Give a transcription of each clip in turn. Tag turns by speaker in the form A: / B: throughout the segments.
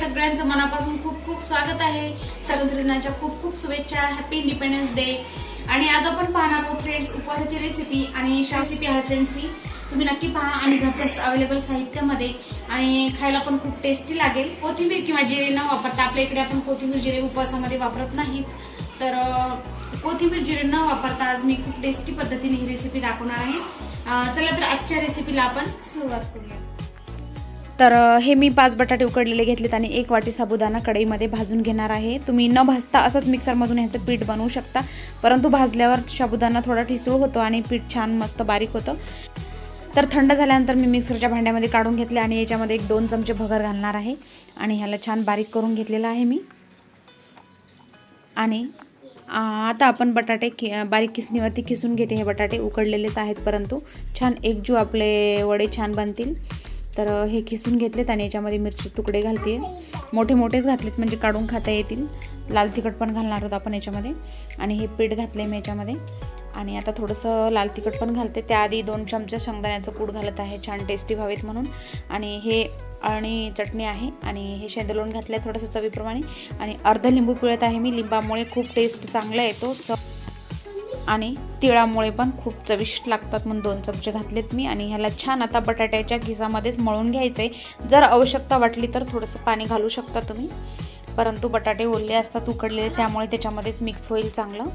A: सगळ्यांचं मनापासून खूप खूप स्वागत आहे। स्वातंत्र्य दिनाच्या खूप खूप शुभेच्छा। Happy independence day. आणि आज आपण पाहणार आहोत फ्रेंड्स उपवासाची रेसिपी आणि रेसिपी आहे फ्रेंड्स ती तुम्ही नक्की पहा आणि घरच्या अवेलेबल साहित्यामध्ये आणि खायला पण खूप टेस्टी लागेल। कोथिंबीर किंवा जिरे न वापरता आपल्या इकडे आपण कोथिंबीर जिरे उपवासामध्ये वापरत नाहीत, तर कोथिंबीर जिरे न वापरता आज मी खूप टेस्टी पद्धतीने ही रेसिपी दाखवणार आहे। चला तर आजच्या रेसिपीला आपण सुरुवात करूया। तर हे मी 5 बटाटे उकडलेले घेतलेत आणि 1 वाटी साबुदाणा कढईमध्ये भाजून घेणार आहे। तुम्ही न भाजता असंच मिक्सरमधून ह्याचं पीठ बनवू शकता, परंतु भाजल्यावर साबुदाणा थोडा ठिसूळ होतो आणि पीठ छान मस्त बारीक होतं। तर थंड झाल्यानंतर मी मिक्सरच्या भांड्यामध्ये काढून घेतले आणि याच्यामध्ये 1-2 चमचे भगर घालणार आहे आणि ह्याला छान बारीक करून घेतलेला आहे मी। आणि आता आपण बटाटे बारीक किसणीवरती किसून घेते। हे बटाटे उकडलेलेच आहेत, परंतु छान एकजू आपले वडे छान बनतील। तर हे खिसून घेतलेत आणि याच्यामध्ये मिरची तुकडे घालते, मोठे मोठेच घातलेत म्हणजे काढून खाता येतील। लाल तिखट पण घालणार आहोत आपण याच्यामध्ये आणि हे पीठ घातले मी याच्यामध्ये आणि आता थोडंसं लाल तिखट पण घालते। त्याआधी 2 चमचे शेंगदाण्याचं कूट घालत आहे छान टेस्टी व्हावेत म्हणून। आणि हे आणि चटणी आहे आणि हे शेंदलोण घातलं आहे थोडंसं चवीप्रमाणे आणि अर्ध लिंबू पिळत आहे मी। लिंबामुळे खूप टेस्ट चांगला येतो आणि तिळामुळे पण खूप चविष्ट लागतात म्हणून 2 चमचे घातलेत मी। आणि ह्याला छान आता बटाट्याच्या खिसामध्येच मळून घ्यायचे। जर आवश्यकता वाटली तर थोडंसं पाणी घालू शकता तुम्ही, परंतु बटाटे ओले असतात उकडलेले, त्यामुळे त्याच्यामध्येच मिक्स होईल चांगलं।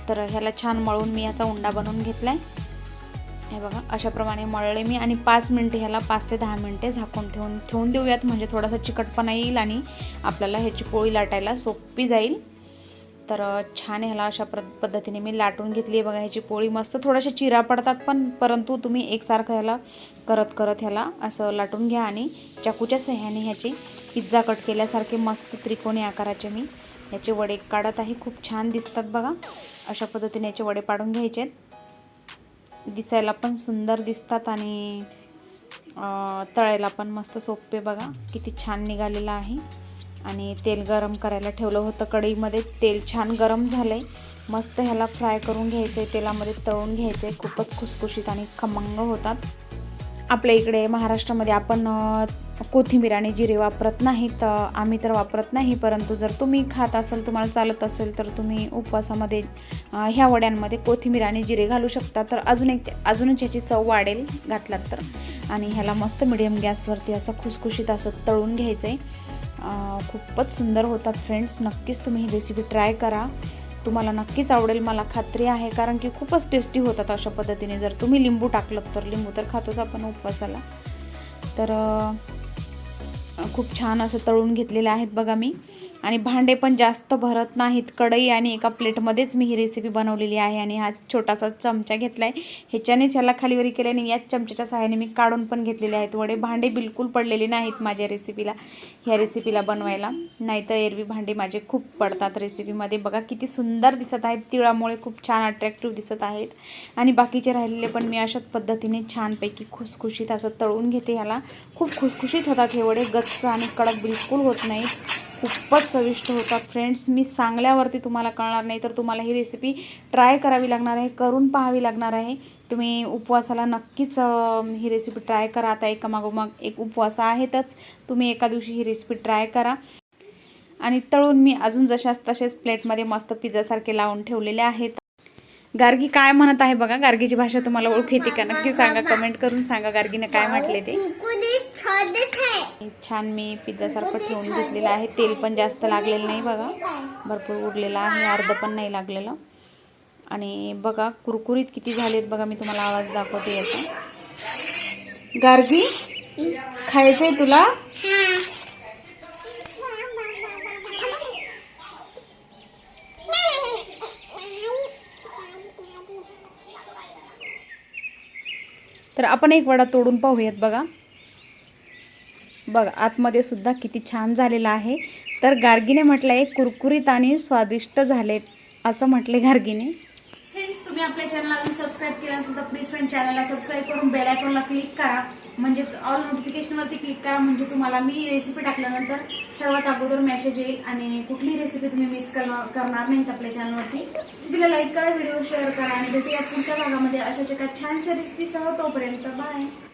A: तर ह्याला छान मळून मी याचा उंडा बनवून घेतलाय। हे बघा अशा प्रमाणे मळले मी आणि 5 मिनिटे ह्याला 5 ते 10 मिनिटे झाकून ठेवून देऊयात, म्हणजे थोडासा चिकटपणा येईल आणि आपल्याला ह्याची पोळी लाटायला सोपी जाईल। तर छान ह्याला अशा पद्धतीने मी लाटून घेतली आहे बघा। ह्याची पोळी मस्त थोड्याशा चिरा पडतात पण, परंतु तुम्ही एकसारखं ह्याला करत ह्याला असं लाटून घ्या आणि चाकूच्या सहाय्याने ह्याची पिझ्झा कट केल्यासारखे मस्त त्रिकोणी आकाराचे मी याचे वडे काढत आहे। खूप छान दिसतात बघा, अशा पद्धतीने याचे वडे पाडून घ्यायचे। दिसायला पण सुंदर दिसतात आणि तळायला पण मस्त सोपे बघा, किती छान निघालेलं आहे। आणि तेल गरम करायला ठेवलं होतं कढईमध्ये, तेल छान गरम झालंय। मस्त ह्याला फ्राय करून घ्यायचंय, तेलामध्ये तळून घ्यायचंय। खूपच खुसखुशीत आणि खमंग होतात। आपल्या इकडे महाराष्ट्रामध्ये आपण कोथिंबीर आणि जिरे वापरत नाही, तर आम्ही तर वापरत नाही, परंतु जर तुम्ही खात असाल, तुम्हाला चालत असेल, तर तुम्ही उपवासामध्ये ह्या वड्यांमध्ये कोथिंबीर आणि जिरे घालू शकता, तर अजूनच याची चव वाढेल घातलात तर। आणि ह्याला मस्त मिडियम गॅसवरती असं खुसखुशीत असं तळून घ्यायचंय। खूपच सुंदर होतात फ्रेंड्स, नक्कीच तुम्ही ही रेसिपी ट्राय करा, तुम्हाला नक्कीच आवडेल मला खात्री आहे, कारण की खूपच टेस्टी होतात अशा पद्धतीने। जर तुम्ही लिंबू टाकलं तर, लिंबू तर खातोच आपण उपवासाला। तर खूप छान असं तळून घेतलेले आहेत बघा मी। आणि भांडे पण जास्त भरत नाहीत, कढई आणि एका प्लेटमध्येच मी ही रेसिपी बनवलेली आहे। आणि हा छोटासा चमचा घेतलाय, ह्याच्यानेच ह्याला खालीवरी केल्याने याच चमच्याच्या सहाय्याने मी काढून पण घेतलेले आहेत वडे। भांडे बिलकुल पडलेले नाहीत माझ्या ह्या रेसिपीला बनवायला, नाहीतर एरवी भांडे माझे खूप पडतात रेसिपीमध्ये। बघा किती सुंदर दिसत आहेत, तिळामुळे खूप छान अट्रॅक्टिव्ह दिसत आहेत। आणि बाकीचे राहिलेले पण मी अशाच पद्धतीने छानपैकी खुसखुशीत असं तळून घेते। ह्याला खूप खुसखुशीत होतात हे वडे, गच्च आणि कडक बिलकुल होत नाहीत, खूपच चविष्ट होतात फ्रेंड्स। मी सांगल्यावरती तुम्हाला कळणार नाही, तर तुम्हाला ही रेसिपी ट्राय करावी लागणार आहे, करून पाहावी लागणार आहे। तुम्ही उपवासाला नक्कीच ही रेसिपी ट्राय करा। आता एकामागोमाग एक उपवास आहेतच, तुम्ही एका दिवशी ही रेसिपी ट्राय करा। आणि तळून मी अजून जशाच तसेच प्लेटमध्ये मस्त पिझ्झासारखे लावून ठेवलेले आहेत। गार्गी काय म्हणत आहे बघा, गार्गीची भाषा तुम्हाला ओळखू येते का नक्की सांगा, कमेंट करून सांगा गार्गीने काय म्हटले ते। छान मी पिझ्झा सारखं ठेवून घेतलेलं आहे, तेल पण जास्त लागलेलं नाही बघा, भरपूर उरलेलं आहे, अर्ध पण नाही लागलेलं। आणि बघा कुरकुरीत किती झालेत बघा, मी तुम्हाला आवाज दाखवते याचा। गार्गी खायचंय तुला? तर आपण एक वडा तोडून पाहूयात बघा। बघा आतमध्ये सुद्धा किती छान झालेला आहे। तर गार्गीने म्हटलंय कुरकुरीत आणि स्वादिष्ट झालेत असं म्हटले गार्गीने। फ्रेंड्स तुम्ही आपल्या चॅनलला सबस्क्राईब केलं असेल तर प्लीज फ्रेंड चॅनलला सबस्क्राईब करून बेल आयकॉनला क्लिक करा, म्हणजे ऑल नोटिफिकेशनवरती क्लिक करा, म्हणजे तुम्हाला मी रेसिपी टाकल्यानंतर सर्वात अगोदर मेसेज येईल आणि कुठलीही रेसिपी तुम्ही मिस करणार नाहीत आपल्या चॅनलवरती। रेसिपीला लाईक करा, व्हिडिओ शेअर करा आणि भेटूया पुढच्या भागामध्ये अशाच एका छानशा रेसिपीसह। तोपर्यंत बाय।